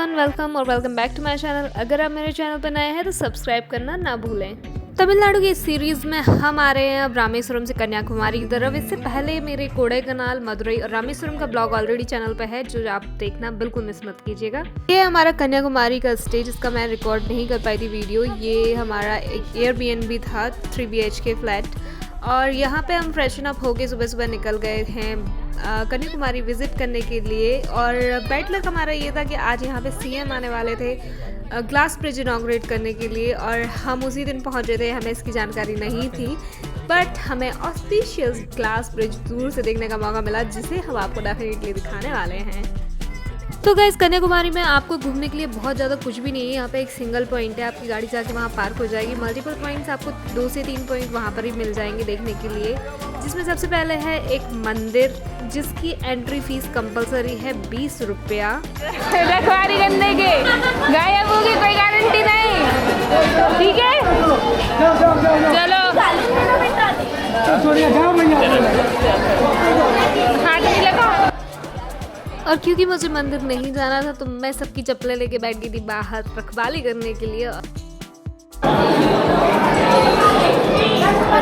Everyone, welcome और welcome back to my channel. अगर आप मेरे चैनल पर नए हैं तो सब्सक्राइब करना ना भूलें। तमिलनाडु की इस सीरीज़ में हम आ रहे हैं अब रामेश्वरम से कन्याकुमारी की तरफ। इससे पहले मेरे कोडाईकनाल, मदुरई और रामेश्वरम का ब्लॉग ऑलरेडी चैनल पे है, जो आप देखना बिल्कुल मिस मत कीजिएगा। ये हमारा कन्याकुमारी का स्टे, जिसका मैं रिकॉर्ड नहीं कर पाई थी वीडियो। ये हमारा एक एयरबीएनबी था, 3 BHK फ्लैट, और यहाँ पे हम फ्रेशन अप होके सुबह सुबह निकल गए हैं कन्याकुमारी विज़िट करने के लिए। और बैड लक हमारा ये था कि आज यहाँ पे सीएम आने वाले थे ग्लास ब्रिज इनाग्रेट करने के लिए, और हम उसी दिन पहुँचे थे। हमें इसकी जानकारी नहीं थी, बट हमें ऑस्पिशियस ग्लास ब्रिज दूर से देखने का मौका मिला, जिसे हम आपको डेफिनेटली दिखाने वाले हैं। तो गाइस, कन्याकुमारी में आपको घूमने के लिए बहुत ज़्यादा कुछ भी नहीं है। यहाँ पे एक सिंगल पॉइंट है, आपकी गाड़ी जाके वहाँ पार्क हो जाएगी। मल्टीपल पॉइंट्स आपको 2 से 3 पॉइंट वहाँ पर ही मिल जाएंगे देखने के लिए, जिसमें सबसे पहले है एक मंदिर, जिसकी एंट्री फीस कंपलसरी है 20 रुपया। रखवारी करने के गायब होगी, कोई गारंटी नहीं, ठीक है। चलो हाथ नहीं लगा। और क्योंकि मुझे मंदिर नहीं जाना था, तो मैं सबकी चप्पलें लेके बैठ गई थी बाहर रखवाली करने के लिए। और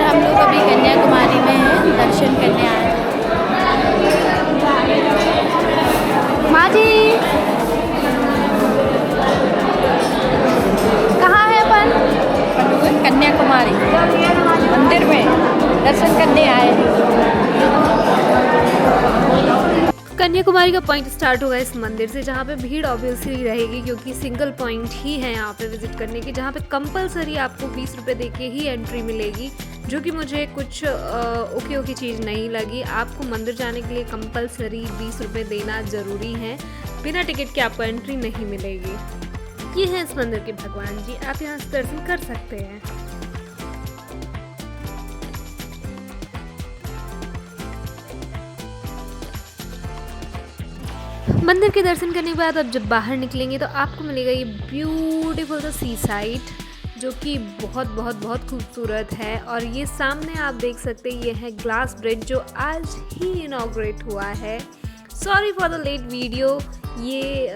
हम लोग अभी कन्याकुमारी में हैं, दर्शन करने आए हैं। माँ जी कहाँ है अपन? कन्याकुमारी मंदिर में दर्शन करने आए हैं। कन्याकुमारी का पॉइंट स्टार्ट होगा इस मंदिर से, जहाँ पे भीड़ ऑब्वियसली रहेगी, क्योंकि सिंगल पॉइंट ही है यहाँ पे विजिट करने की, जहाँ पे कंपलसरी आपको 20 रुपये दे के ही एंट्री मिलेगी, जो कि मुझे कुछ ओके चीज़ नहीं लगी। आपको मंदिर जाने के लिए कंपलसरी 20 रुपये देना ज़रूरी है, बिना टिकट के आपको एंट्री नहीं मिलेगी। ये है इस मंदिर के भगवान जी, आप यहाँ से दर्शन कर सकते हैं। मंदिर के दर्शन करने के बाद अब जब बाहर निकलेंगे तो आपको मिलेगा ये ब्यूटीफुल सा सी साइड, जो कि बहुत बहुत बहुत खूबसूरत है। और ये सामने आप देख सकते हैं, ये है ग्लास ब्रिज, जो आज ही इनाग्रेट हुआ है। Sorry for the late video. ये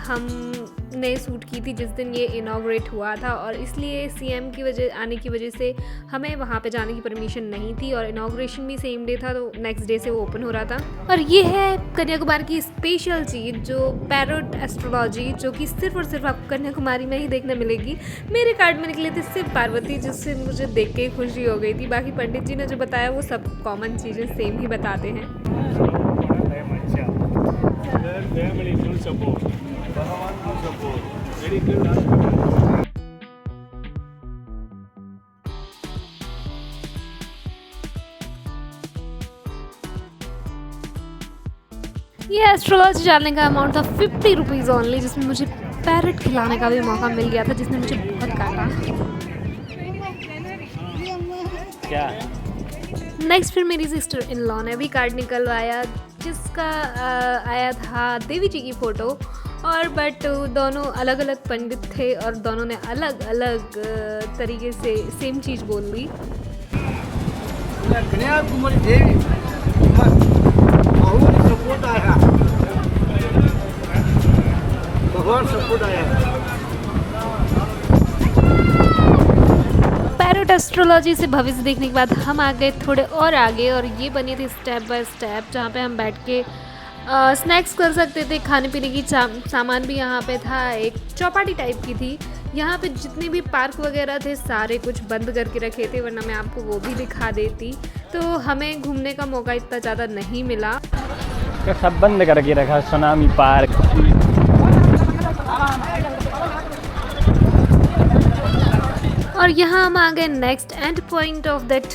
हमने शूट की थी जिस दिन ये इनाग्रेट हुआ था, और इसलिए सीएम की वजह आने की वजह से हमें वहाँ पे जाने की परमिशन नहीं थी, और इनाग्रेशन भी सेम डे था, तो नेक्स्ट डे से वो ओपन हो रहा था। और ये है कन्याकुमारी की स्पेशल चीज़, जो पैरोट एस्ट्रोलॉजी, जो कि सिर्फ और सिर्फ आपको कन्याकुमारी में ही देखने मिलेगी। मेरे कार्ड में निकले थे सिर्फ पार्वती, जिससे मुझे देख के खुशी हो गई थी। बाकी पंडित जी ने जो बताया वो सब कॉमन चीज़ें सेम ही बताते हैं। Family full support. Bhagavan full support. Very good. ये एस्ट्रोलॉजी जानने का अमाउंट था 50 रुपीज़ ओनली, जिसमें मुझे पैरट खिलाने का भी मौका मिल गया था, जिसने मुझे बहुत काटा। क्या? नेक्स्ट फिर मेरी सिस्टर इन लॉ ने भी कार्ड निकलवाया, जिसका आया था देवी जी की फ़ोटो। और बट दोनों अलग अलग पंडित थे, और दोनों ने अलग अलग तरीके से सेम चीज़ बोल दी। कन्याकुमारी देवी सपोर्ट आया, भगवान सपोर्ट आया। पैरोट एस्ट्रोलॉजी से भविष्य देखने के बाद हम आ गए थोड़े और आगे, और ये बनी थी स्टेप बाय स्टेप, जहाँ पे हम बैठ के स्नैक्स कर सकते थे। खाने पीने की सामान भी यहाँ पे था, एक चौपाटी टाइप की थी। यहाँ पे जितने भी पार्क वगैरह थे सारे कुछ बंद करके रखे थे, वरना मैं आपको वो भी दिखा देती। तो हमें घूमने का मौका इतना ज़्यादा नहीं मिला। सब बंद करके रखा, सुनामी पार्क। और यहाँ हम आ गए next and point of that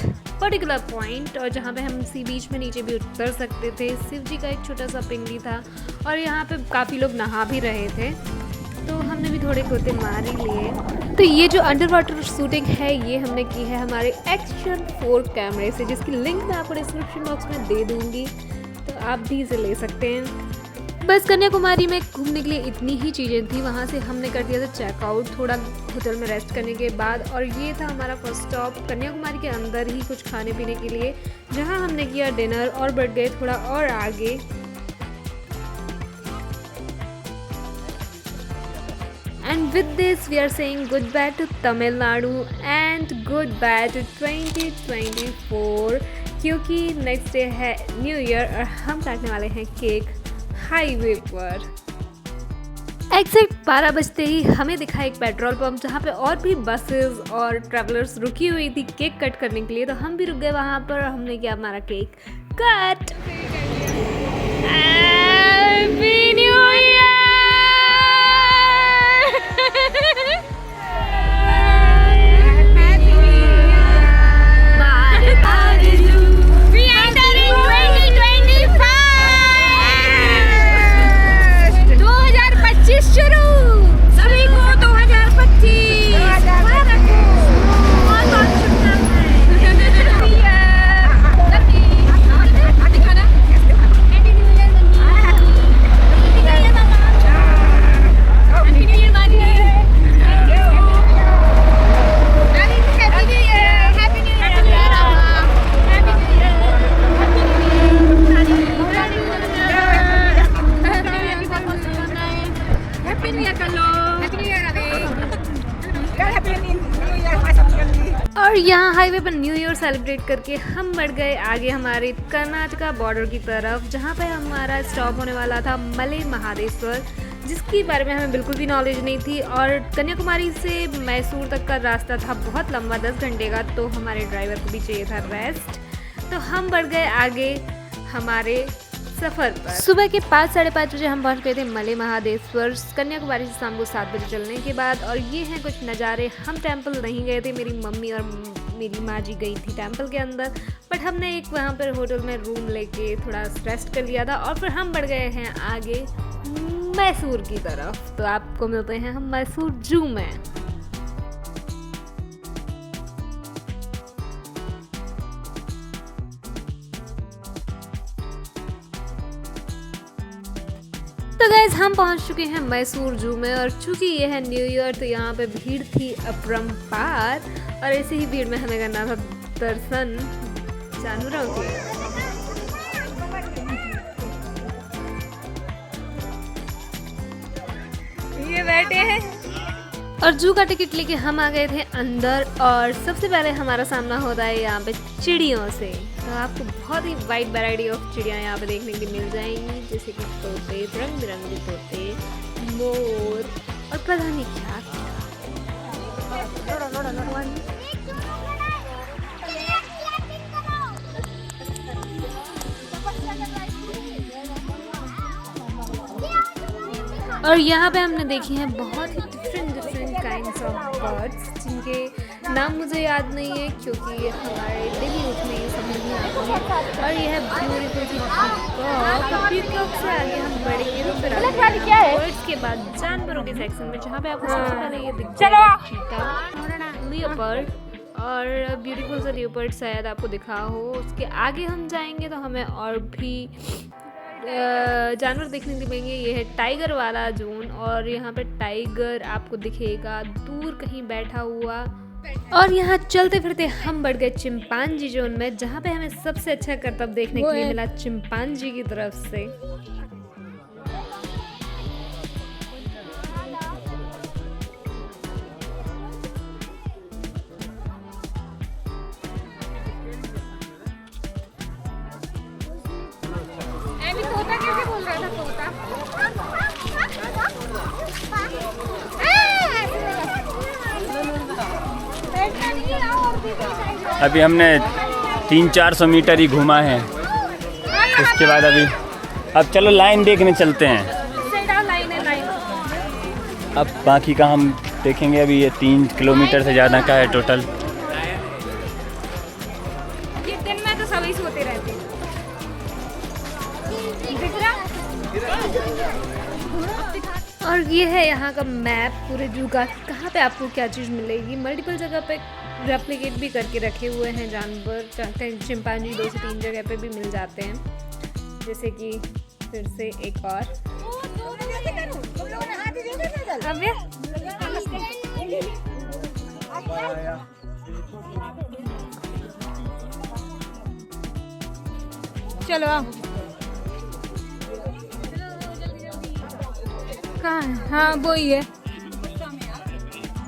particular point, और जहाँ पे हम सी बीच में नीचे भी उतर सकते थे। शिव जी का एक छोटा सा पिंडी था, और यहाँ पे काफ़ी लोग नहा भी रहे थे, तो हमने भी थोड़े गोते मार ही लिए। तो ये जो अंडर वाटर शूटिंग है, ये हमने की है हमारे एक्शन 4 कैमरे से, जिसकी लिंक मैं आपको डिस्क्रिप्शन बॉक्स में दे दूँगी, तो आप भी इसे ले सकते हैं। बस कन्याकुमारी में घूमने के लिए इतनी ही चीज़ें थी। वहाँ से हमने कर दिया था चेकआउट थोड़ा होटल में रेस्ट करने के बाद, और ये था हमारा फर्स्ट स्टॉप कन्याकुमारी के अंदर ही कुछ खाने पीने के लिए, जहाँ हमने किया डिनर और बढ़ गए थोड़ा और आगे। And with this, we are saying goodbye to Tamil Nadu and goodbye to 2024 क्योंकि नेक्स्ट डे है न्यू ईयर और हम काटने वाले हैं केक हाईवे पर। एग्जैक्ट 12 बजते ही हमें दिखा एक पेट्रोल पंप जहाँ पे और भी बसेस और ट्रैवलर्स रुकी हुई थी केक कट करने के लिए, तो हम भी रुक गए वहाँ पर और हमने किया हमारा cake cut. Happy new year. और यहाँ हाईवे पर न्यू ईयर सेलिब्रेट करके हम बढ़ गए आगे हमारे कर्नाटका बॉर्डर की तरफ, जहाँ पे हमारा स्टॉप होने वाला था मले महादेश्वर, जिसके बारे में हमें बिल्कुल भी नॉलेज नहीं थी। और कन्याकुमारी से मैसूर तक का रास्ता था बहुत लंबा, 10 घंटे का, तो हमारे ड्राइवर को भी चाहिए था रेस्ट, तो हम बढ़ गए आगे हमारे सफ़र पर। सुबह के 5-5:30 बजे हम पहुंच गए थे मले महादेश्वर कन्याकुमारी से शाम को 7 बजे चलने के बाद। और ये हैं कुछ नज़ारे। हम टेंपल नहीं गए थे, मेरी मम्मी और मेरी माँ जी गई थी टेंपल के अंदर, बट हमने एक वहाँ पर होटल में रूम लेके थोड़ा रेस्ट कर लिया था और फिर हम बढ़ गए हैं आगे मैसूर की तरफ। तो आपको मिलते हैं हम मैसूर जू में। तो गाइज हम पहुंच चुके हैं मैसूर जू में और चूंकि ये है न्यू ईयर तो यहाँ पे भीड़ थी अपरंपार और ऐसे ही भीड़ में हमें करना था दर्शन जानवरों के। ये बैठे हैं और जू का टिकट लेके हम आ गए थे अंदर और सबसे पहले हमारा सामना होता है यहाँ पे चिड़ियों से। तो आपको बहुत ही वाइड वैरायटी ऑफ चिड़ियाँ यहाँ पे देखने की मिल जाएंगी, जैसे कि तोते, रंग बिरंगे तोते, मोर और पता नहीं क्या क्या। और यहाँ पे हमने देखी हैं बहुत ही डिफरेंट काइंड्स ऑफ बर्ड्स, जिनके नाम मुझे याद नहीं है क्योंकि हमारे डेली यूथ में ये सब नहीं आती है। और ये है ब्यूटीफुल सी पीकॉक। पीकॉक से आगे हम बढ़ेंगे तो फिर बर्ड्स के बाद जानवरों के सेक्शन में, जहाँ पे आपको सबसे पहले ये दिखेगा चीता, लियोपर्ड और ब्यूटीफुल सा लियोपर्ड शायद आपको दिखा हो। उसके आगे हम जाएंगे तो हमें और भी जानवर देखने को मिलेंगे। ये है टाइगर वाला जोन और यहाँ पे टाइगर आपको दिखेगा दूर कहीं बैठा हुआ। और यहाँ चलते फिरते हम बढ़ गए चिंपांजी जोन में, जहाँ पे हमें सबसे अच्छा करतब देखने के लिए मिला चिंपांजी की तरफ से। तोता कैसे बोल रहा था तोता? अभी हमने 300-400 मीटर ही घूमा है, उसके बाद अब चलो लाइन देखने चलते हैं। अब बाकी का हम देखेंगे। अभी ये 3 किलोमीटर से ज़्यादा का है टोटल। ये दिन में तो सभी सोते रहते हैं। और ये है यहाँ का मैप पूरे जू का, कहाँ पे आपको क्या चीज़ मिलेगी। मल्टीपल जगह पे रेप्लिकेट भी करके रखे हुए हैं जानवर, चिंपांजी 2 से 3 जगह पे भी मिल जाते हैं। जैसे कि फिर से एक और चलो आओ। कहाँ है? हाँ वो ही है।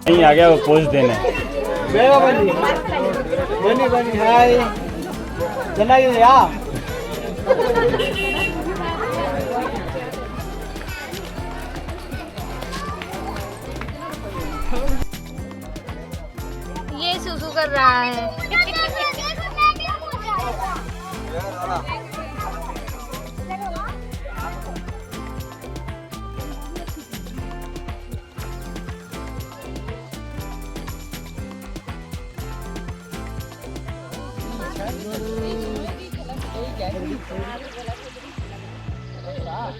नहीं आ गया वो पोज देना है। ಬೇಗ ಬನ್ನಿ ಬನ್ನಿ ಬನ್ನಿ ಹಾಯ್ ಚೆನ್ನಾಗಿದೆಯಾ ये सुसु कर रहा है।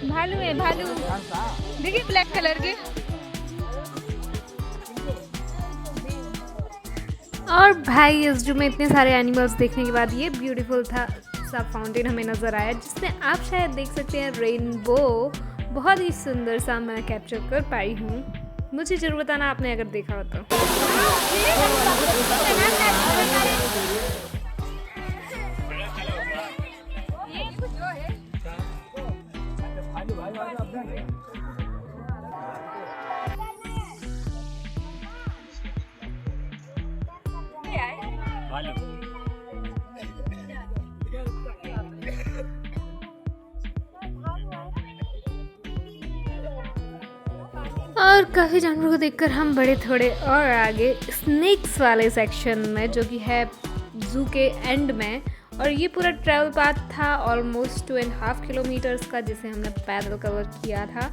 भालू है भालू, देखिए ब्लैक कलर के। और भाई इस जू में इतने सारे एनिमल्स देखने के बाद ये ब्यूटीफुल था सा फाउंटेन हमें नज़र आया, जिसमें आप शायद देख सकते हैं रेनबो। बहुत ही सुंदर सा मैं कैप्चर कर पाई हूँ। मुझे जरूर बताना आपने अगर देखा हो तो। और काफ़ी जानवरों को देखकर हम बढ़े थोड़े और आगे स्नेक्स वाले सेक्शन में, जो कि है जू के एंड में। और ये पूरा ट्रैवल पाथ था ऑलमोस्ट 2.5 किलोमीटर्स का, जिसे हमने पैदल कवर किया था।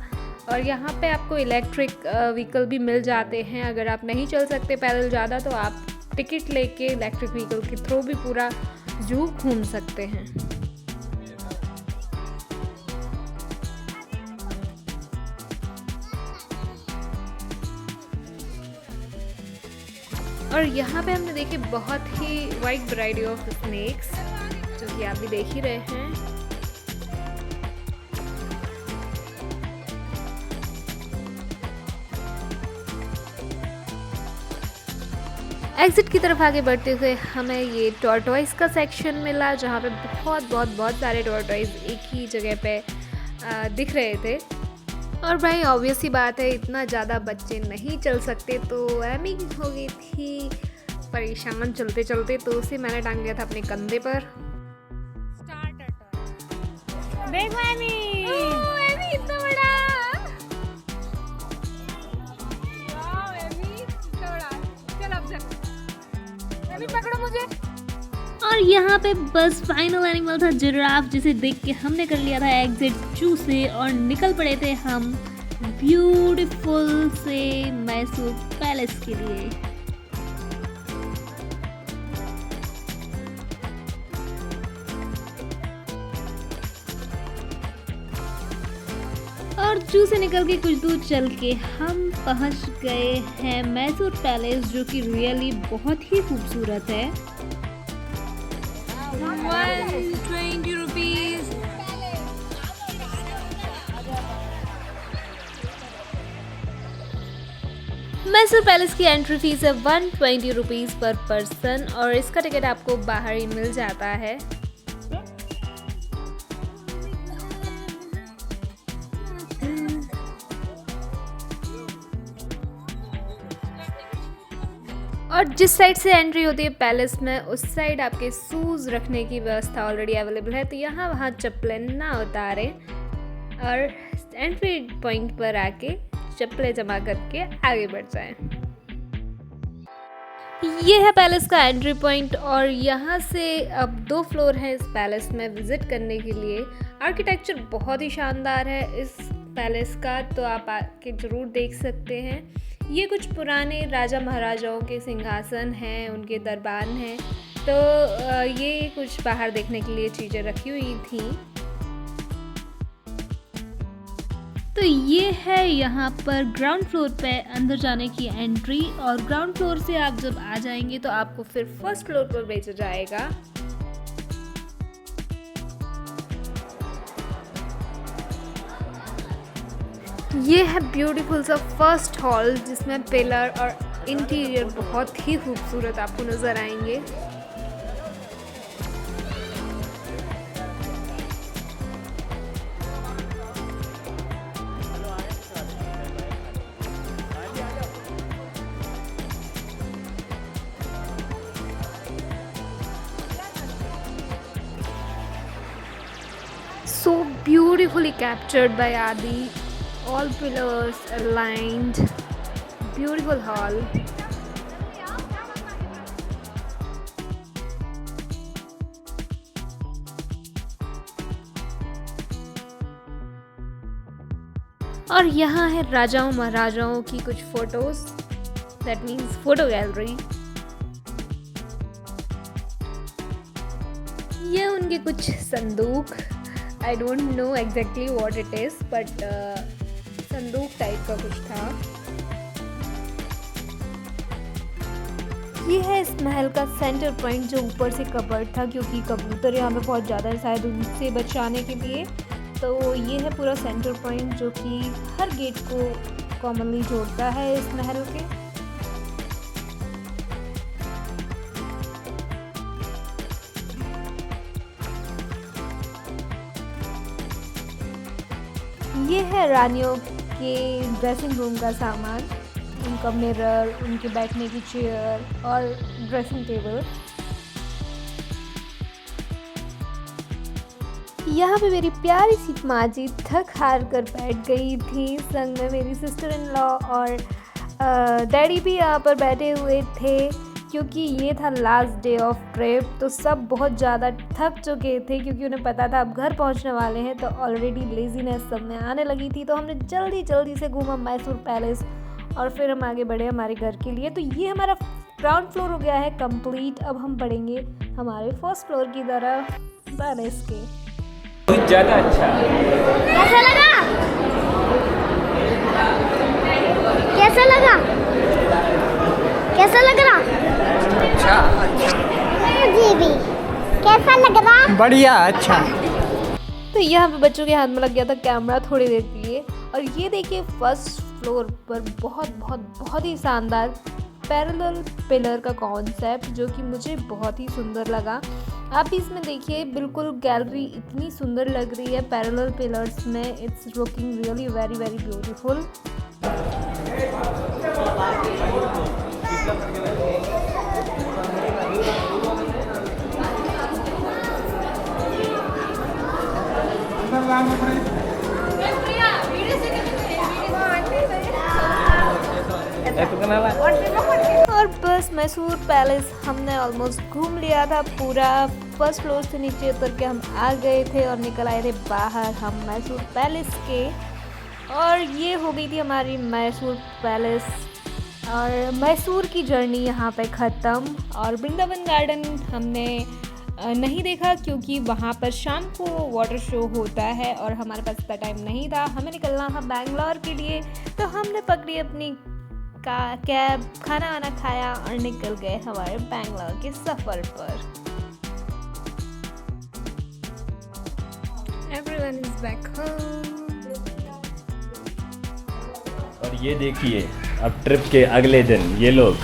और यहाँ पे आपको इलेक्ट्रिक व्हीकल भी मिल जाते हैं। अगर आप नहीं चल सकते पैदल ज़्यादा तो आप टिकट लेके इलेक्ट्रिक व्हीकल के थ्रू भी पूरा जू घूम सकते हैं। और यहाँ पे हमने देखे बहुत ही वाइड वैरायटी ऑफ स्नेक्स, जो कि आप भी देख ही रहे हैं। एग्जिट की तरफ आगे बढ़ते हुए हमें ये टॉर्टॉइस का सेक्शन मिला, जहाँ पे बहुत सारे टॉर्टॉइस एक ही जगह पे दिख रहे थे। और भाई ऑब्वियस सी बात है, इतना ज़्यादा बच्चे नहीं चल सकते, तो एमी हो गई थी परेशान चलते चलते, तो उसे मैंने टांग दिया था अपने कंधे पर। देखो एमी, एमी इतना बड़ा। वाव एमी इतना बड़ा। चल अब चल, एमी पकड़ो मुझे। और यहाँ पे बस फाइनल एनिमल था जिराफ, जिसे देख के हमने कर लिया था एग्जिट जू से और निकल पड़े थे हम ब्यूटीफुल से मैसूर पैलेस के लिए। और जू से निकल के कुछ दूर चल के हम पहुंच गए हैं मैसूर पैलेस, जो कि रियली बहुत ही खूबसूरत है। 120 रुपीज। मैसूर पैलेस की एंट्री फीस है 120 रुपीज़ पर पर्सन, और इसका टिकट आपको बाहर ही मिल जाता है। और जिस साइड से एंट्री होती है पैलेस में, उस साइड आपके शूज़ रखने की व्यवस्था ऑलरेडी अवेलेबल है, तो यहाँ वहाँ चप्पलें ना उतारें और एंट्री पॉइंट पर आके चप्पलें जमा करके आगे बढ़ जाएं। ये है पैलेस का एंट्री पॉइंट, और यहाँ से अब 2 फ्लोर हैं इस पैलेस में विज़िट करने के लिए। आर्किटेक्चर बहुत ही शानदार है इस पैलेस का, तो आप आके ज़रूर देख सकते हैं। ये कुछ पुराने राजा महाराजाओं के सिंहासन हैं, उनके दरबार हैं, तो ये कुछ बाहर देखने के लिए चीज़ें रखी हुई थी। तो ये है यहाँ पर ग्राउंड फ्लोर पे अंदर जाने की एंट्री, और ग्राउंड फ्लोर से आप जब आ जाएंगे तो आपको फिर फर्स्ट फ्लोर पर भेजा जाएगा। ये है ब्यूटीफुल सा फर्स्ट हॉल, जिसमें पिलर और इंटीरियर बहुत ही खूबसूरत आपको नज़र आएंगे। beautifully captured by Adi. All pillars aligned. Beautiful hall. और यहाँ है राजाओं महाराजाओं की कुछ photos, that means photo gallery. ये उनके कुछ संदूक, I don't know exactly what it is, but संदूक टाइप का कुछ था। ये है इस महल का सेंटर पॉइंट जो ऊपर से कवर्ड था, क्योंकि कबूतर यहाँ पे बहुत ज़्यादा है, शायद उनसे बचाने के लिए। तो ये है पूरा सेंटर पॉइंट जो कि हर गेट को कॉमनली जोड़ता है इस महल के। ये है रानियों के ड्रेसिंग रूम का सामान, उनका मिरर, उनके बैठने की चेयर और ड्रेसिंग टेबल। यहाँ पे मेरी प्यारी सी माँ जी थक हार कर बैठ गई थी, संग में मेरी सिस्टर इन लॉ और डैडी भी यहाँ पर बैठे हुए थे, क्योंकि ये था लास्ट डे ऑफ ट्रिप। तो सब बहुत ज़्यादा थक चुके थे, क्योंकि उन्हें पता था अब घर पहुँचने वाले हैं, तो ऑलरेडी लेजीनेस सब में आने लगी थी। तो हमने जल्दी जल्दी से घूमा मैसूर पैलेस और फिर हम आगे बढ़े हमारे घर के लिए। तो ये हमारा ग्राउंड फ्लोर हो गया है कंप्लीट। अब हम बढ़ेंगे हमारे फर्स्ट फ्लोर की तरफ पैलेस के। बहुत ज़्यादा अच्छा। कैसा लगा? कैसा लगा? कैसा लग रहा? अच्छा जी भी। कैसा लग रहा? बढ़िया अच्छा। तो यहाँ पे बच्चों के हाथ में लग गया था कैमरा थोड़ी देर के लिए। और ये देखिए फर्स्ट फ्लोर पर बहुत ही शानदार पैरेलल पिलर का कॉन्सेप्ट, जो कि मुझे बहुत ही सुंदर लगा। आप भी इसमें देखिए, बिल्कुल गैलरी इतनी सुंदर लग रही है पैरेलल पिलर्स में। It's looking really very very beautiful. और बस मैसूर पैलेस हमने ऑलमोस्ट घूम लिया था पूरा। फर्स्ट फ्लोर से नीचे उतर के हम आ गए थे और निकल आए थे बाहर हम मैसूर पैलेस के। और ये हो गई थी हमारी मैसूर पैलेस और मैसूर की जर्नी यहाँ पे ख़त्म। और वृंदावन गार्डन हमने नहीं देखा, क्योंकि वहाँ पर शाम को वाटर शो होता है और हमारे पास इतना टाइम नहीं था। हमें निकलना था बैंगलोर के लिए, तो हमने पकड़ी अपनी कैब, खाना वाना खाया और निकल गए हमारे बैंगलोर के सफ़र पर। Everyone is back home. और ये देखिए अब ट्रिप के अगले दिन ये लोग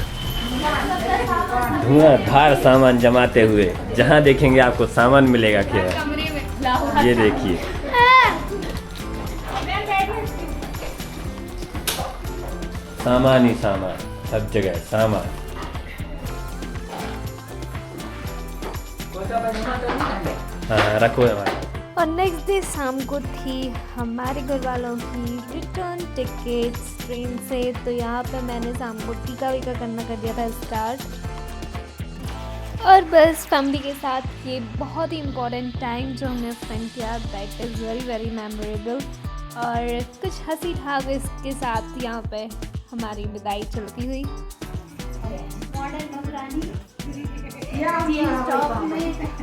धुआंधार सामान जमाते हुए, जहाँ देखेंगे आपको सामान मिलेगा क्या। ये देखिए सामान ही सामान, सब जगह सामान। हाँ रखो हमारे। और नेक्स्ट डे शाम को थी हमारे घर वालों की रिटर्न टिकट्स ट्रेन से। तो यहाँ पे मैंने शाम को टीका वीका करना कर दिया था स्टार्ट। और बस फैमिली के साथ ये बहुत ही इम्पोर्टेंट टाइम जो हमने स्पेंड किया, that is very very memorable. और कुछ हंसी ठाक इसके साथ यहाँ पे हमारी विदाई चलती हुई।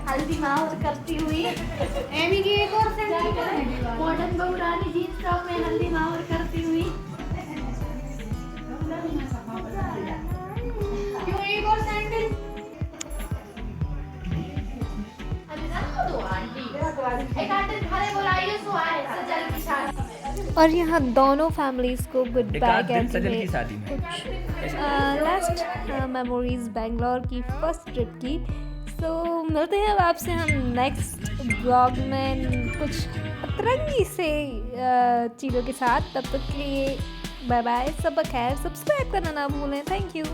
हल्दी माहौर करती हुई एमी की एक और मॉडर्न बहुरानी जीन्स टॉप में हल्दी माहौर करती हुई। क्यों एक और सैंडल? एक आंटी घरे बुलाइए सो आए सजल की शादी। और यहाँ दोनों फैमिलीज़ को गुड बाय कहते हुए कुछ लास्ट मेमोरीज बैंगलोर की फर्स्ट ट्रिप की। सो मिलते हैं अब आपसे हम नेक्स्ट ब्लॉग में कुछ अतरंगी से चीज़ों के साथ। तब तक के लिए बाय बाय, सब खैर। सब्सक्राइब करना ना भूलें। Thank you.